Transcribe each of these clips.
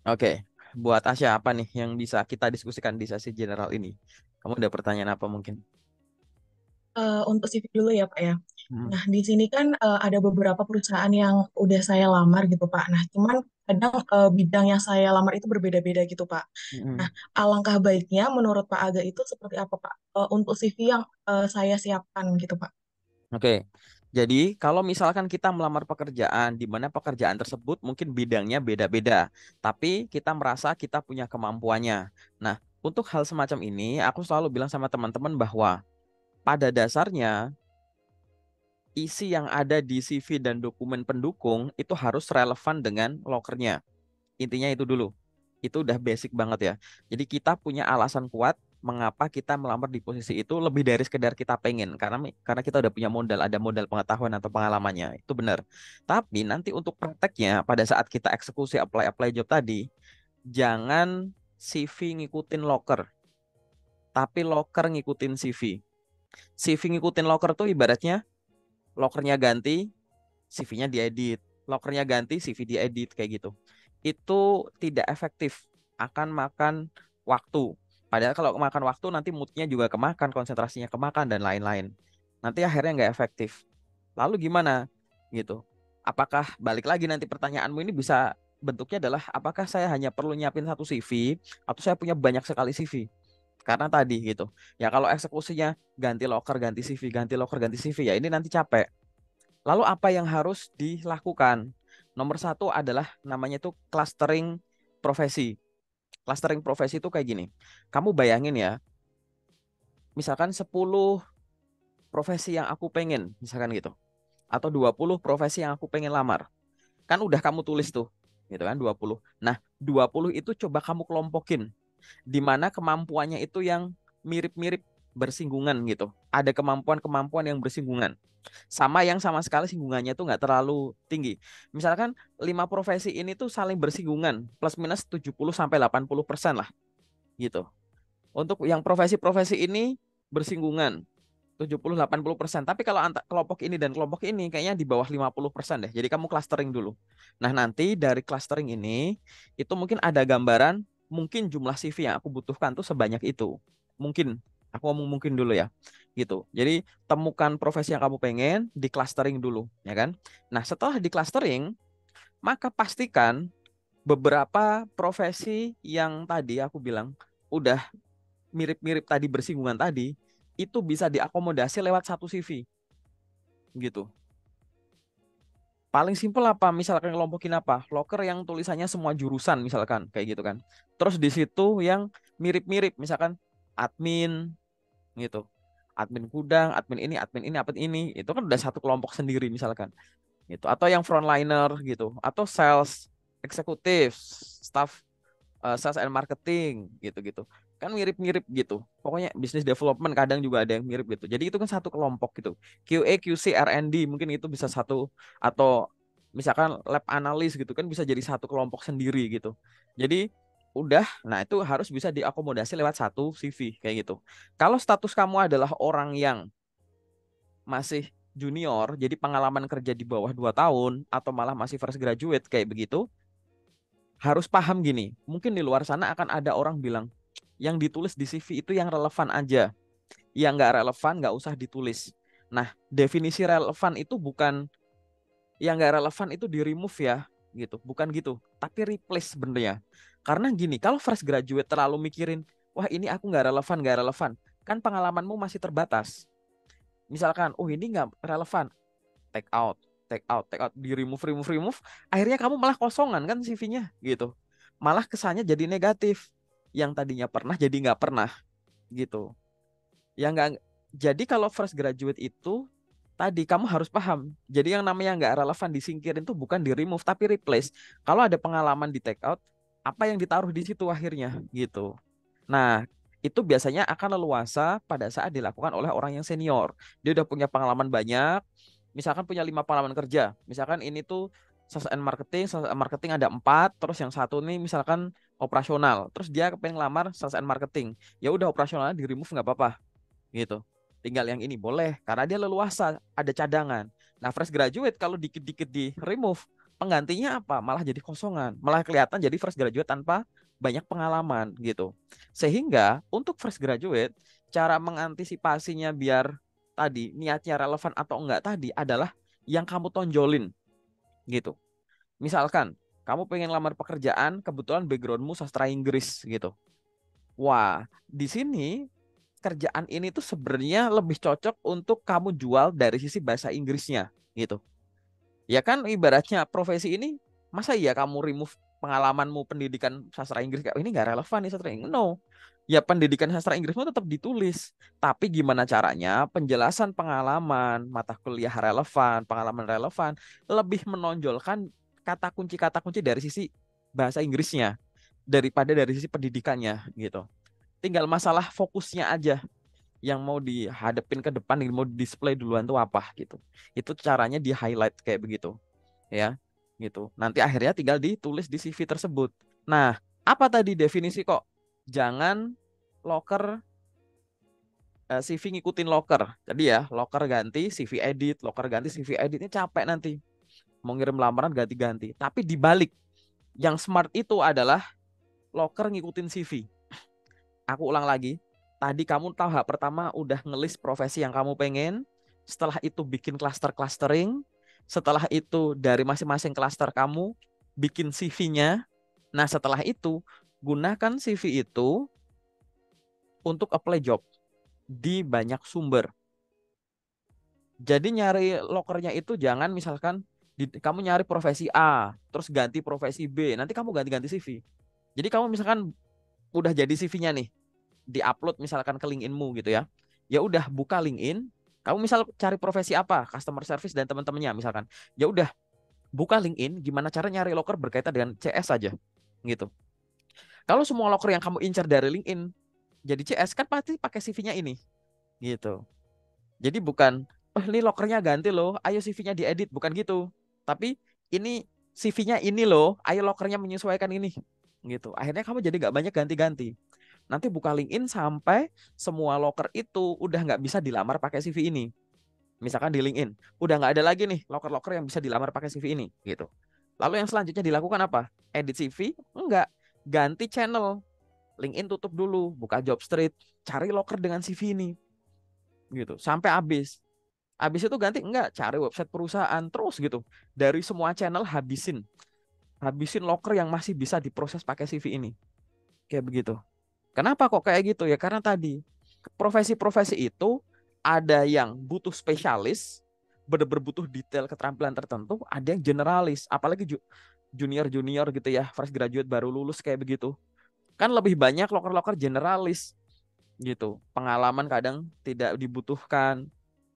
Oke, buat Asya apa nih yang bisa kita diskusikan di sesi general ini? Kamu ada pertanyaan apa mungkin? Untuk CV dulu ya Pak ya. Hmm. Nah, di sini kan ada beberapa perusahaan yang udah saya lamar gitu Pak. Nah, cuman kadang bidang yang saya lamar itu berbeda-beda gitu Pak. Nah, Mm-mm. alangkah baiknya menurut Pak Aga itu seperti apa Pak? Untuk CV yang saya siapkan gitu Pak. Oke, jadi kalau misalkan kita melamar pekerjaan, di mana pekerjaan tersebut mungkin bidangnya beda-beda, tapi kita merasa kita punya kemampuannya. Nah, untuk hal semacam ini, aku selalu bilang sama teman-teman bahwa pada dasarnya isi yang ada di CV dan dokumen pendukung itu harus relevan dengan lokernya. Intinya itu dulu. Itu udah basic banget ya. Jadi kita punya alasan kuat mengapa kita melamar di posisi itu lebih dari sekedar kita pengen. Karena kita udah punya modal, ada modal pengetahuan atau pengalamannya. Itu benar. Tapi nanti untuk prakteknya pada saat kita eksekusi apply job tadi, jangan CV ngikutin loker, tapi loker ngikutin CV. CV ngikutin loker tuh ibaratnya lokernya ganti, CV-nya diedit. Lokernya ganti, CV diedit kayak gitu. Itu tidak efektif, akan makan waktu. Padahal kalau makan waktu nanti moodnya juga kemakan, konsentrasinya kemakan dan lain-lain. Nanti akhirnya nggak efektif. Lalu gimana? Gitu. Apakah balik lagi nanti pertanyaanmu ini bisa bentuknya adalah apakah saya hanya perlu nyiapin satu CV atau saya punya banyak sekali CV? Karena tadi gitu. Ya kalau eksekusinya ganti loker, ganti CV, ganti loker, ganti CV ya ini nanti capek. Lalu apa yang harus dilakukan? Nomor satu adalah namanya itu clustering profesi. Clustering profesi itu kayak gini. Kamu bayangin ya, misalkan 10 profesi yang aku pengen, misalkan gitu. Atau 20 profesi yang aku pengen lamar. Kan udah kamu tulis tuh, gitu kan 20. Nah, 20 itu coba kamu kelompokin. Di mana kemampuannya itu yang mirip-mirip bersinggungan gitu. Ada kemampuan-kemampuan yang bersinggungan. Sama yang sama sekali singgungannya tuh nggak terlalu tinggi. Misalkan 5 profesi ini tuh saling bersinggungan, plus minus 70 sampai 80% lah gitu. Untuk yang profesi-profesi ini bersinggungan 70-80%. Tapi kalau kelompok ini dan kelompok ini kayaknya di bawah 50% deh. Jadi kamu clustering dulu. Nah, nanti dari clustering ini itu mungkin ada gambaran mungkin jumlah CV yang aku butuhkan tuh sebanyak itu. Mungkin aku ngomong mungkin dulu ya. Gitu. Jadi temukan profesi yang kamu pengen, di clustering dulu, ya kan? Nah, setelah di clustering, maka pastikan beberapa profesi yang tadi aku bilang udah mirip-mirip tadi bersinggungan tadi itu bisa diakomodasi lewat satu CV gitu. Paling simpel apa? Misalkan kelompokin apa? Loker yang tulisannya semua jurusan misalkan kayak gitu kan. Terus di situ yang mirip-mirip misalkan admin gitu. Admin gudang, admin ini, admin ini. Itu kan udah satu kelompok sendiri misalkan gitu. Atau yang frontliner gitu, atau sales, eksekutif, staff sales and marketing gitu-gitu. Kan mirip-mirip gitu. Pokoknya business development kadang juga ada yang mirip gitu. Jadi itu kan satu kelompok gitu. QA, QC, R&D mungkin itu bisa satu atau misalkan lab analis gitu kan bisa jadi satu kelompok sendiri gitu. Jadi udah, nah itu harus bisa diakomodasi lewat satu CV kayak gitu. Kalau status kamu adalah orang yang masih junior, jadi pengalaman kerja di bawah 2 tahun atau malah masih fresh graduate kayak begitu, harus paham gini, mungkin di luar sana akan ada orang bilang, yang ditulis di CV itu yang relevan aja, yang nggak relevan nggak usah ditulis. Nah, definisi relevan itu bukan, yang nggak relevan itu di remove ya, gitu, bukan gitu, tapi replace sebenarnya. Karena gini, kalau fresh graduate terlalu mikirin, wah ini aku nggak relevan, kan pengalamanmu masih terbatas. Misalkan, oh ini nggak relevan, take out, take out, take out, di remove, remove, remove, akhirnya kamu malah kosongan kan CV-nya gitu. Malah kesannya jadi negatif. Yang tadinya pernah jadi nggak pernah gitu. Yang nggak, jadi kalau fresh graduate itu tadi kamu harus paham. Jadi yang namanya nggak relevan disingkirin tuh bukan di remove tapi replace. Kalau ada pengalaman di take out, apa yang ditaruh di situ akhirnya gitu. Nah, itu biasanya akan leluasa pada saat dilakukan oleh orang yang senior. Dia udah punya pengalaman banyak, misalkan punya 5 pengalaman kerja. Misalkan ini tuh sales and marketing ada 4, terus yang satu nih misalkan operasional. Terus dia pengen ngelamar sales and marketing. Ya udah operasionalnya di remove nggak apa-apa gitu. Tinggal yang ini boleh karena dia leluasa, ada cadangan. Nah, fresh graduate kalau dikit-dikit di remove, penggantinya apa? Malah jadi kosongan, malah kelihatan jadi fresh graduate tanpa banyak pengalaman gitu. Sehingga untuk fresh graduate, cara mengantisipasinya biar tadi niatnya relevan atau enggak tadi adalah yang kamu tonjolin gitu. Misalkan kamu pengen lamar pekerjaan, kebetulan backgroundmu sastra Inggris gitu. Wah, di sini kerjaan ini tuh sebenarnya lebih cocok untuk kamu jual dari sisi bahasa Inggrisnya gitu. Ya kan ibaratnya profesi ini masa iya kamu remove pengalamanmu pendidikan sastra Inggris kayak ini nggak relevan nih sastra Inggris. No. Ya pendidikan sastra Inggrismu tetap ditulis. Tapi gimana caranya penjelasan pengalaman, mata kuliah relevan, pengalaman relevan lebih menonjolkan kata kunci dari sisi bahasa Inggrisnya daripada dari sisi pendidikannya gitu. Tinggal masalah fokusnya aja yang mau dihadapin ke depan, yang mau display duluan tuh apa gitu. Itu caranya di highlight kayak begitu ya gitu. Nanti akhirnya tinggal ditulis di CV tersebut. Nah, apa tadi definisi kok? Jangan loker CV ngikutin loker. Jadi ya, loker ganti CV edit, loker ganti CV edit ini capek nanti. Mau ngirim lamaran ganti-ganti. Tapi dibalik, yang smart itu adalah loker ngikutin CV. Aku ulang lagi. Tadi kamu tahap pertama udah ngelis profesi yang kamu pengen. Setelah itu bikin clustering. Setelah itu dari masing-masing cluster kamu bikin CV-nya. Nah setelah itu gunakan CV itu untuk apply job di banyak sumber. Jadi nyari lokernya itu jangan misalkan kamu nyari profesi A, terus ganti profesi B, nanti kamu ganti-ganti CV. Jadi kamu misalkan udah jadi CV-nya nih, diupload misalkan ke LinkedIn-mu gitu ya. Ya udah buka LinkedIn, kamu misal cari profesi apa, customer service dan teman-temannya misalkan. Ya udah buka LinkedIn, gimana cara nyari loker berkaitan dengan CS saja gitu. Kalau semua loker yang kamu incar dari LinkedIn jadi CS kan pasti pakai CV-nya ini gitu. Jadi bukan oh ini lokernya ganti loh, ayo CV-nya diedit, bukan gitu. Tapi ini CV-nya ini loh, ayo lokernya menyesuaikan ini gitu. Akhirnya kamu jadi nggak banyak ganti-ganti. Nanti buka LinkedIn sampai semua loker itu udah nggak bisa dilamar pakai CV ini. Misalkan di LinkedIn, udah nggak ada lagi nih loker-loker yang bisa dilamar pakai CV ini, gitu. Lalu yang selanjutnya dilakukan apa? Edit CV? Enggak. Ganti channel. LinkedIn tutup dulu, buka job street, cari loker dengan CV ini, gitu. Sampai habis. Habis itu ganti enggak, cari website perusahaan terus gitu. Dari semua channel habisin. Habisin loker yang masih bisa diproses pakai CV ini. Kayak begitu. Kenapa kok kayak gitu ya? Karena tadi profesi-profesi itu ada yang butuh spesialis, bener-bener butuh detail keterampilan tertentu, ada yang generalis, apalagi junior-junior gitu ya, fresh graduate baru lulus kayak begitu. Kan lebih banyak loker-loker generalis gitu. Pengalaman kadang tidak dibutuhkan.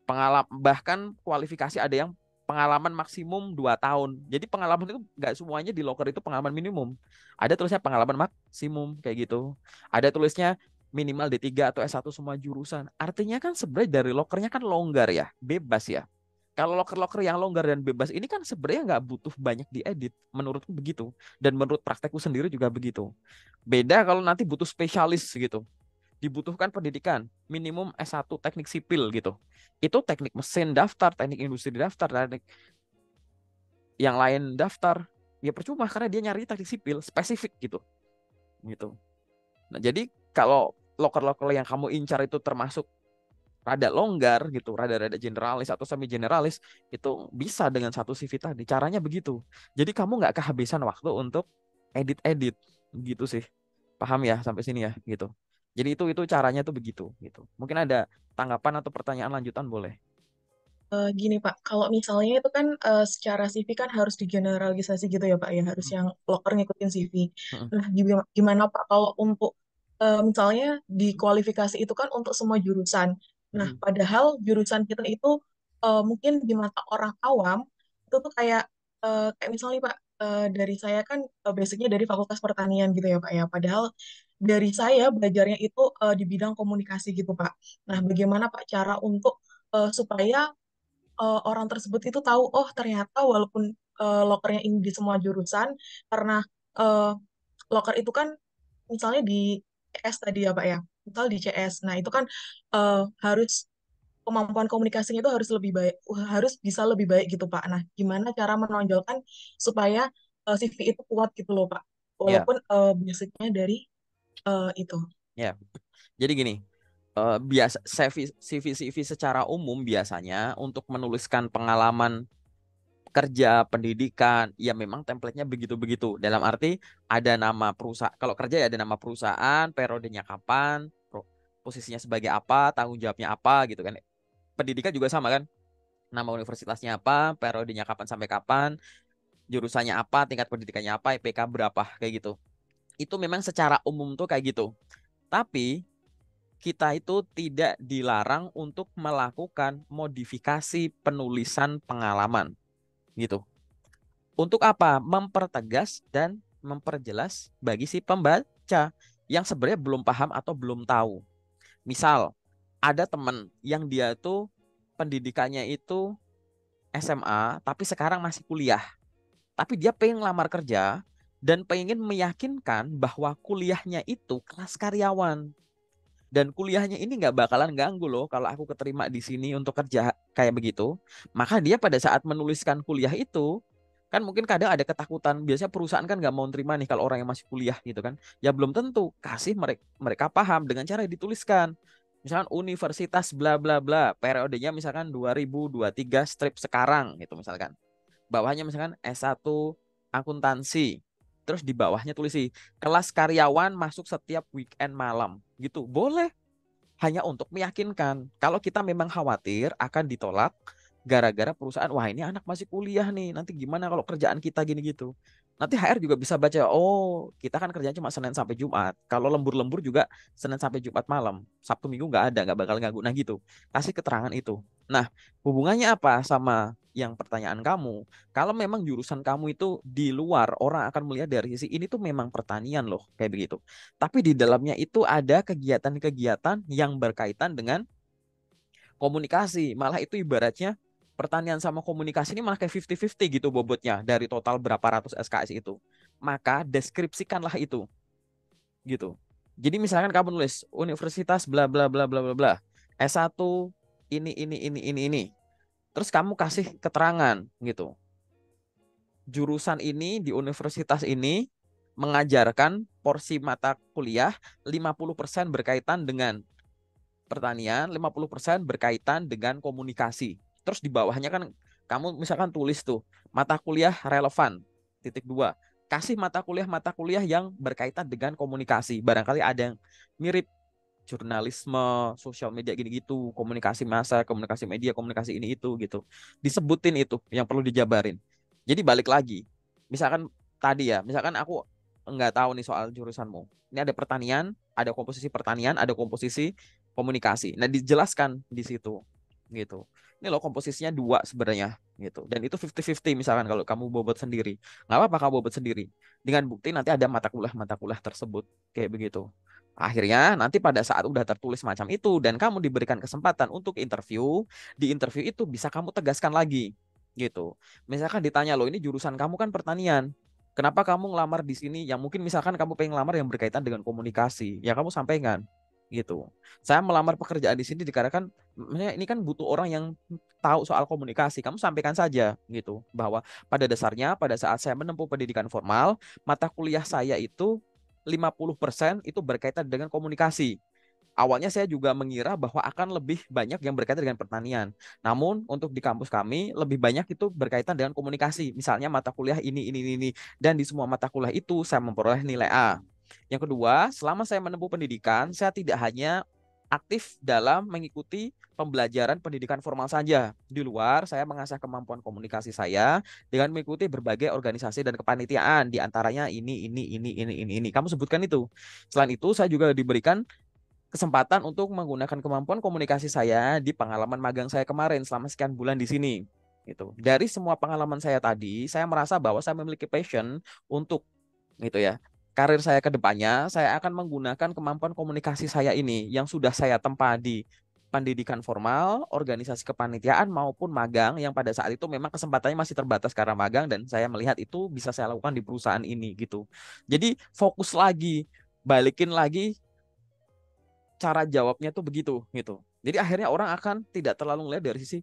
Bahkan kualifikasi ada yang pengalaman maksimum 2 tahun. Jadi pengalaman itu nggak semuanya di loker itu pengalaman minimum. Ada tulisnya pengalaman maksimum kayak gitu. Ada tulisnya minimal D3 atau S1 semua jurusan. Artinya kan sebenarnya dari lokernya kan longgar ya, bebas ya. Kalau loker-loker yang longgar dan bebas ini kan sebenarnya nggak butuh banyak diedit, menurutku begitu. Dan menurut praktekku sendiri juga begitu. Beda kalau nanti butuh spesialis gitu, dibutuhkan pendidikan minimum S1 teknik sipil gitu. Itu teknik mesin daftar, teknik industri daftar, teknik yang lain daftar. Ya percuma karena dia nyari teknik sipil spesifik gitu. Gitu. Nah, jadi kalau loker-loker yang kamu incar itu termasuk rada longgar gitu, rada-rada generalis atau semi generalis, itu bisa dengan satu CV tadi. Caranya begitu. Jadi kamu nggak kehabisan waktu untuk edit-edit gitu sih. Paham ya sampai sini ya gitu. Jadi itu caranya tuh begitu gitu. Mungkin ada tanggapan atau pertanyaan lanjutan boleh. Gini Pak, kalau misalnya itu kan secara CV kan harus digeneralisasi gitu ya Pak ya, harus Mm, yang loker ngikutin CV. mm, Nah, gimana Pak kalau untuk misalnya di kualifikasi itu kan untuk semua jurusan. Nah, mm, padahal jurusan kita itu mungkin di mata orang awam itu tuh kayak kayak misalnya Pak, dari saya kan basicnya dari Fakultas Pertanian gitu ya Pak ya. Padahal dari saya belajarnya itu di bidang komunikasi gitu Pak. Nah, mm. bagaimana Pak cara untuk supaya orang tersebut itu tahu, oh ternyata walaupun lokernya ini di semua jurusan, karena eh, loker itu kan misalnya di CS tadi ya Pak ya, misal di CS, nah itu kan harus kemampuan komunikasinya itu harus lebih baik, harus bisa lebih baik gitu Pak. Nah, gimana cara menonjolkan supaya CV itu kuat gitu loh Pak, Ya, walaupun basicnya dari itu. ya. Jadi gini, biasa CV secara umum biasanya untuk menuliskan pengalaman kerja, pendidikan, ya memang template-nya begitu-begitu. Dalam arti ada nama perusahaan, kalau kerja ya ada nama perusahaan, periodenya kapan, posisinya sebagai apa, tanggung jawabnya apa gitu kan. Pendidikan juga sama kan, nama universitasnya apa, periodenya kapan sampai kapan, jurusannya apa, tingkat pendidikannya apa, IPK berapa, kayak gitu. Itu memang secara umum tuh kayak gitu. Tapi kita itu tidak dilarang untuk melakukan modifikasi penulisan pengalaman gitu. Untuk apa? Mempertegas dan memperjelas bagi si pembaca yang sebenarnya belum paham atau belum tahu. Misal, ada teman yang dia tuh pendidikannya itu SMA, tapi sekarang masih kuliah. Tapi dia pengen lamar kerja dan pengen meyakinkan bahwa kuliahnya itu kelas karyawan. Dan kuliahnya ini nggak bakalan ganggu loh kalau aku keterima di sini untuk kerja kayak begitu. Maka dia pada saat menuliskan kuliah itu, kan mungkin kadang ada ketakutan. Biasanya perusahaan kan nggak mau terima nih kalau orang yang masih kuliah gitu kan. Ya belum tentu. Kasih mereka paham dengan cara dituliskan. Misalkan universitas bla bla bla, periodenya misalkan 2023 strip sekarang gitu misalkan. Bawahnya misalkan S1 akuntansi. Terus di bawahnya tulisi kelas karyawan masuk setiap weekend malam gitu. Boleh, hanya untuk meyakinkan. Kalau kita memang khawatir akan ditolak gara-gara perusahaan, wah ini anak masih kuliah nih, nanti gimana kalau kerjaan kita gini gitu. Nanti HR juga bisa baca, oh kita kan kerjanya cuma Senin sampai Jumat. Kalau lembur-lembur juga Senin sampai Jumat malam. Sabtu Minggu nggak ada, nggak bakal ganggu. Nah gitu, kasih keterangan itu. Nah, hubungannya apa sama yang pertanyaan kamu? Kalau memang jurusan kamu itu di luar, orang akan melihat dari sisi ini tuh memang pertanian loh, kayak begitu. Tapi di dalamnya itu ada kegiatan-kegiatan yang berkaitan dengan komunikasi. Malah itu ibaratnya pertanian sama komunikasi ini malah kayak 50-50 gitu bobotnya dari total berapa ratus SKS itu. Maka deskripsikanlah itu gitu. Jadi misalkan kamu nulis universitas bla bla bla bla bla bla. S1 ini. Terus kamu kasih keterangan gitu. Jurusan ini di universitas ini mengajarkan porsi mata kuliah 50% berkaitan dengan pertanian, 50% berkaitan dengan komunikasi. Terus di bawahnya kan kamu misalkan tulis tuh mata kuliah relevan, titik dua. Kasih mata kuliah yang berkaitan dengan komunikasi. Barangkali ada yang mirip jurnalisme, sosial media gini gitu, komunikasi massa, komunikasi media, komunikasi ini itu gitu. Disebutin itu yang perlu dijabarin. Jadi balik lagi. Misalkan tadi ya, misalkan aku nggak tahu nih soal jurusanmu. Ini ada pertanian, ada komposisi pertanian, ada komposisi komunikasi. Nah, dijelaskan di situ gitu. Ini loh komposisinya dua sebenarnya gitu. Dan itu 50-50 misalkan kalau kamu bobot sendiri. Nggak apa-apa kamu bobot sendiri. Dengan bukti nanti ada mata kuliah tersebut kayak begitu. Akhirnya nanti pada saat udah tertulis macam itu dan kamu diberikan kesempatan untuk interview, di interview itu bisa kamu tegaskan lagi gitu. Misalkan ditanya loh ini jurusan kamu kan pertanian. Kenapa kamu ngelamar di sini? Yang mungkin misalkan kamu pengen ngelamar yang berkaitan dengan komunikasi, ya kamu sampaikan gitu. Saya melamar pekerjaan di sini dikarenakan maksudnya ini kan butuh orang yang tahu soal komunikasi. Kamu sampaikan saja gitu bahwa pada dasarnya pada saat saya menempuh pendidikan formal, mata kuliah saya itu 50% itu berkaitan dengan komunikasi. Awalnya saya juga mengira bahwa akan lebih banyak yang berkaitan dengan pertanian. Namun untuk di kampus kami lebih banyak itu berkaitan dengan komunikasi. Misalnya mata kuliah ini. Dan di semua mata kuliah itu saya memperoleh nilai A. Yang kedua, selama saya menempuh pendidikan, saya tidak hanya aktif dalam mengikuti pembelajaran pendidikan formal saja. Di luar, saya mengasah kemampuan komunikasi saya dengan mengikuti berbagai organisasi dan kepanitiaan. Di antaranya ini. Kamu sebutkan itu. Selain itu, saya juga diberikan kesempatan untuk menggunakan kemampuan komunikasi saya di pengalaman magang saya kemarin selama sekian bulan di sini. Gitu. Dari semua pengalaman saya tadi, saya merasa bahwa saya memiliki passion untuk gitu ya. Karir saya ke depannya, saya akan menggunakan kemampuan komunikasi saya ini yang sudah saya tempa di pendidikan formal, organisasi kepanitiaan maupun magang yang pada saat itu memang kesempatannya masih terbatas karena magang dan saya melihat itu bisa saya lakukan di perusahaan ini gitu. Jadi fokus lagi, balikin lagi cara jawabnya tuh begitu gitu. Jadi akhirnya orang akan tidak terlalu melihat dari sisi,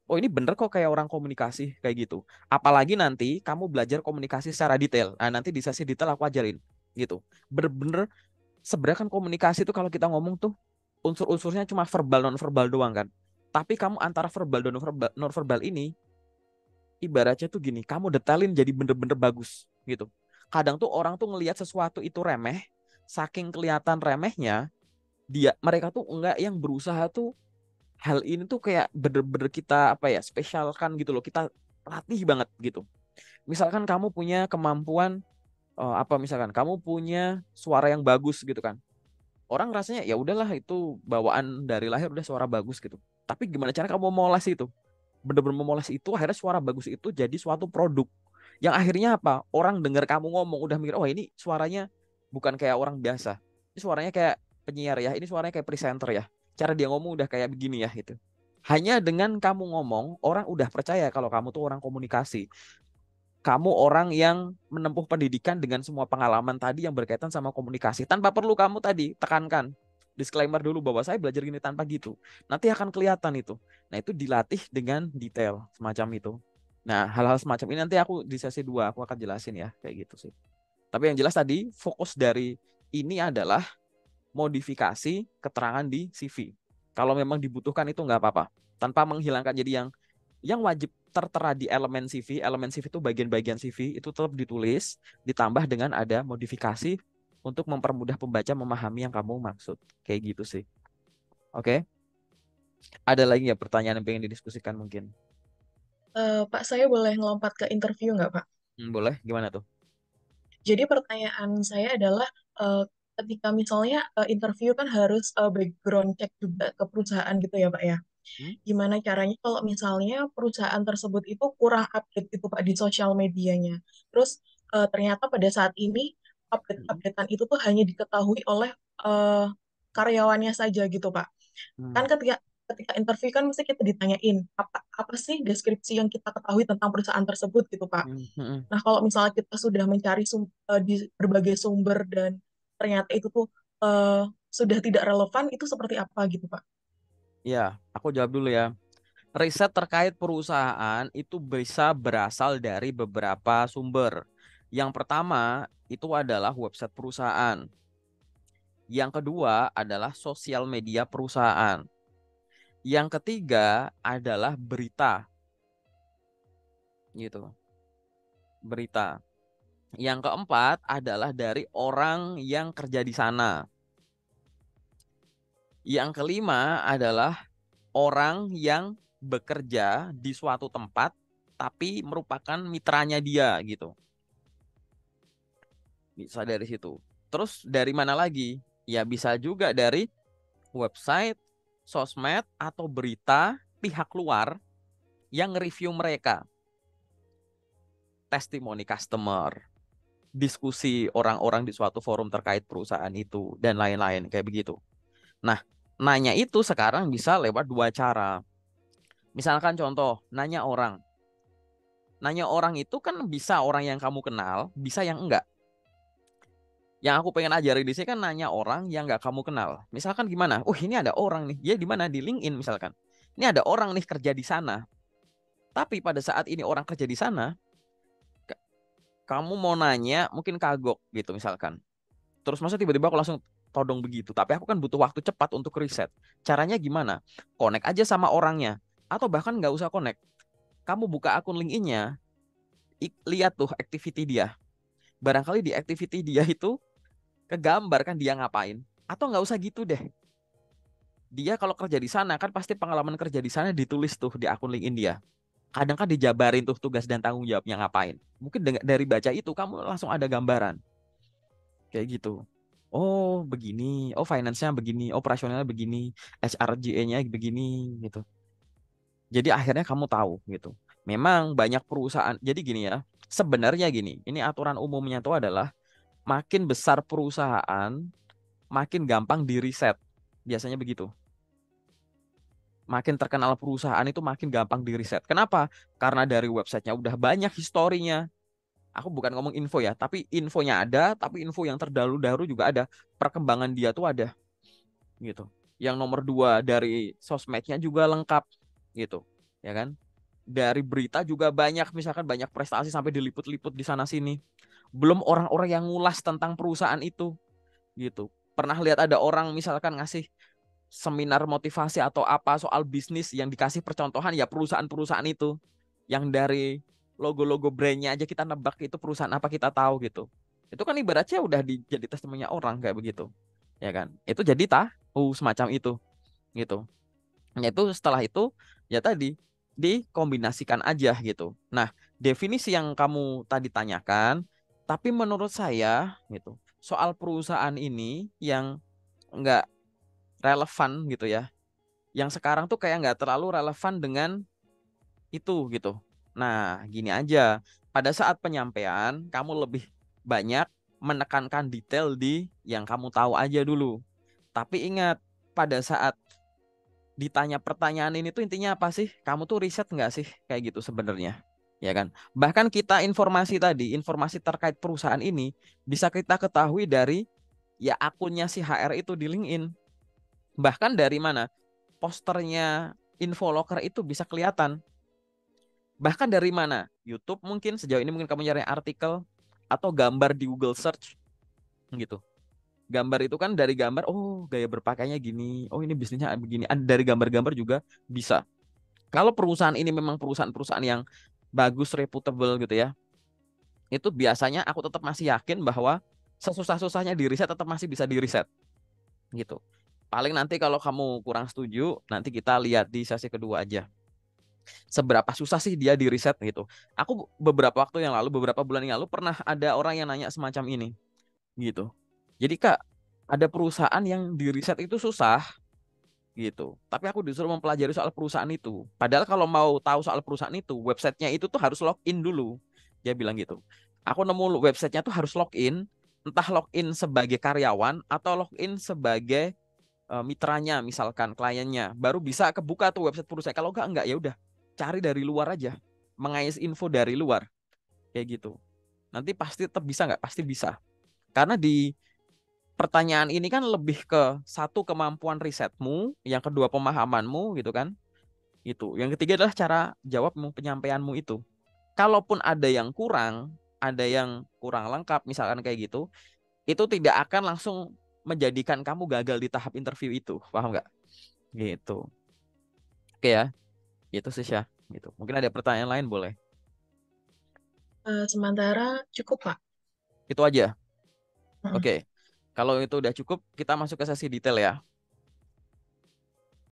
oh ini bener kok kayak orang komunikasi kayak gitu. Apalagi nanti kamu belajar komunikasi secara detail. Nah nanti di sesi detail aku ajarin gitu. Bener-bener sebenarnya kan komunikasi itu kalau kita ngomong tuh unsur-unsurnya cuma verbal non verbal doang kan. Tapi kamu antara verbal dan non verbal ini ibaratnya tuh gini, kamu detailin jadi bener-bener bagus gitu. Kadang tuh orang tuh ngelihat sesuatu itu remeh, saking kelihatan remehnya, mereka tuh enggak yang berusaha tuh hal ini tuh kayak bener-bener kita apa ya spesialkan gitu loh, kita latih banget gitu. Misalkan kamu punya kemampuan apa misalkan kamu punya suara yang bagus gitu kan, orang rasanya ya udahlah itu bawaan dari lahir udah suara bagus gitu. Tapi gimana cara kamu memoles itu, bener-bener memoles itu akhirnya suara bagus itu jadi suatu produk yang akhirnya apa, orang dengar kamu ngomong udah mikir oh ini suaranya bukan kayak orang biasa, ini suaranya kayak penyiar ya, ini suaranya kayak presenter ya, cara dia ngomong udah kayak begini ya gitu. Hanya dengan kamu ngomong orang udah percaya kalau kamu tuh orang komunikasi, kamu orang yang menempuh pendidikan dengan semua pengalaman tadi yang berkaitan sama komunikasi tanpa perlu kamu tadi tekankan disclaimer dulu bahwa saya belajar gini tanpa gitu. Nanti akan kelihatan itu. Nah, itu dilatih dengan detail semacam itu. Nah, hal-hal semacam ini nanti aku di sesi 2 aku akan jelasin ya, kayak gitu sih. Tapi yang jelas tadi fokus dari ini adalah modifikasi keterangan di CV. Kalau memang dibutuhkan itu nggak apa-apa. Tanpa menghilangkan jadi yang wajib tertera di elemen CV itu bagian-bagian CV itu tetap ditulis, ditambah dengan ada modifikasi untuk mempermudah pembaca memahami yang kamu maksud. Kayak gitu sih. Oke, ada lagi ya pertanyaan yang pengen didiskusikan mungkin? Pak, saya boleh ngelompat ke interview nggak, Pak? Boleh, gimana tuh? Jadi pertanyaan saya adalah ketika misalnya interview kan harus background check juga ke perusahaan gitu ya, Pak ya. Hmm? Gimana caranya kalau misalnya perusahaan tersebut itu kurang update itu Pak di sosial medianya. Terus ternyata pada saat ini Hmm. update-updatean itu tuh hanya diketahui oleh eh, karyawannya saja gitu Pak. Kan Hmm. ketika ketika interview kan mesti kita ditanyain apa apa sih deskripsi yang kita ketahui tentang perusahaan tersebut gitu Pak. Hmm. Hmm. Nah, kalau misalnya kita sudah mencari di berbagai sumber dan ternyata itu tuh sudah tidak relevan, itu seperti apa gitu, Pak? Ya, aku jawab dulu ya. Riset terkait perusahaan itu bisa berasal dari beberapa sumber. Yang pertama itu adalah website perusahaan. Yang kedua adalah sosial media perusahaan. Yang ketiga adalah berita, gitu. Berita. Yang keempat adalah dari orang yang kerja di sana. Yang kelima adalah orang yang bekerja di suatu tempat tapi merupakan mitranya dia gitu. Bisa dari situ. Terus dari mana lagi? Ya bisa juga dari website, sosmed atau berita pihak luar yang review mereka, testimoni customer, diskusi orang-orang di suatu forum terkait perusahaan itu dan lain-lain kayak begitu. Nah, nanya itu sekarang bisa lewat dua cara. Misalkan contoh, nanya orang. Nanya orang itu kan bisa orang yang kamu kenal, bisa yang enggak. Yang aku pengen ajarin di sini kan nanya orang yang nggak kamu kenal. Misalkan gimana? Ini ada orang nih. Dia di mana? Di LinkedIn misalkan. Ini ada orang nih kerja di sana. Tapi pada saat ini orang kerja di sana, kamu mau nanya mungkin kagok gitu misalkan. Terus masa tiba-tiba aku langsung todong begitu. Tapi aku kan butuh waktu cepat untuk riset. Caranya gimana? Connect aja sama orangnya. Atau bahkan nggak usah connect. Kamu buka akun LinkedIn-nya, lihat tuh activity dia. Barangkali di activity dia itu kegambar kan dia ngapain. Atau nggak usah gitu deh. Dia kalau kerja di sana kan pasti pengalaman kerja di sana ditulis tuh di akun LinkedIn dia. Kadang kan dijabarin tuh tugas dan tanggung jawabnya ngapain. Mungkin dari baca itu kamu langsung ada gambaran kayak gitu. Oh begini, oh finance-nya begini, operasionalnya begini, HRGE-nya begini gitu. Jadi akhirnya kamu tahu gitu. Memang banyak perusahaan. Jadi gini ya, sebenarnya gini, ini aturan umumnya itu adalah makin besar perusahaan, makin gampang di riset. Biasanya begitu. Makin terkenal perusahaan itu makin gampang di riset. Kenapa? Karena dari websitenya udah banyak historinya. Aku bukan ngomong info ya, tapi infonya ada, tapi info yang terdahulu-dahulu juga ada. Perkembangan dia tuh ada, gitu. Yang nomor dua dari sosmednya juga lengkap gitu, ya kan? Dari berita juga banyak, misalkan banyak prestasi sampai diliput-liput di sana sini. Belum orang-orang yang ngulas tentang perusahaan itu gitu. Pernah lihat ada orang misalkan ngasih seminar motivasi atau apa soal bisnis yang dikasih percontohan ya perusahaan-perusahaan itu yang dari logo-logo brandnya aja kita nebak itu perusahaan apa kita tahu gitu. Itu kan ibaratnya udah jadi testimoninya orang kayak begitu. Ya kan? Itu jadi tahu semacam itu gitu. Ya itu setelah itu ya tadi dikombinasikan aja gitu. Nah, definisi yang kamu tadi tanyakan, tapi menurut saya gitu, soal perusahaan ini yang nggak relevan gitu ya. Yang sekarang tuh kayak nggak terlalu relevan dengan itu gitu. Nah, gini aja. Pada saat penyampaian, kamu lebih banyak menekankan detail di yang kamu tahu aja dulu. Tapi ingat, pada saat ditanya pertanyaan ini tuh intinya apa sih? Kamu tuh riset nggak sih? Kayak gitu sebenarnya. Ya kan? Bahkan kita informasi tadi, informasi terkait perusahaan ini bisa kita ketahui dari ya akunnya si HR itu di LinkedIn. Bahkan dari mana? Posternya Infoloker itu bisa kelihatan. Bahkan dari mana? YouTube mungkin sejauh ini mungkin kamu nyari artikel atau gambar di Google Search gitu. Gambar itu kan dari gambar, oh gaya berpakaiannya gini, oh ini bisnisnya begini. Dari gambar-gambar juga bisa. Kalau perusahaan ini memang perusahaan-perusahaan yang bagus, reputable gitu ya, itu biasanya aku tetap masih yakin bahwa sesusah-susahnya di riset tetap masih bisa di riset gitu. Paling nanti kalau kamu kurang setuju, nanti kita lihat di sesi kedua aja. Seberapa susah sih dia di riset gitu. Aku beberapa waktu yang lalu, beberapa bulan yang lalu pernah ada orang yang nanya semacam ini gitu. Jadi Kak, ada perusahaan yang di riset itu susah gitu. Tapi aku disuruh mempelajari soal perusahaan itu. Padahal kalau mau tahu soal perusahaan itu, websitenya itu tuh harus login dulu. Dia bilang gitu. Aku nemu websitenya tuh harus login, entah login sebagai karyawan atau login sebagai mitranya, misalkan kliennya, baru bisa kebuka tuh website perusahaan. Kalau enggak ya udah cari dari luar aja, mengais info dari luar kayak gitu. Nanti pasti tetap bisa nggak? Pasti bisa. Karena di pertanyaan ini kan lebih ke satu kemampuan risetmu, yang kedua pemahamanmu gitu kan. Itu. Yang ketiga adalah cara jawabmu, penyampaianmu itu. Kalaupun ada yang kurang lengkap misalkan kayak gitu, itu tidak akan langsung menjadikan kamu gagal di tahap interview itu. Paham nggak? Gitu. Oke ya, gitu sih ya. Gitu. Mungkin ada pertanyaan lain boleh. Sementara cukup, Pak. Itu aja. Mm-mm. Oke. Kalau itu udah cukup, kita masuk ke sesi detail ya.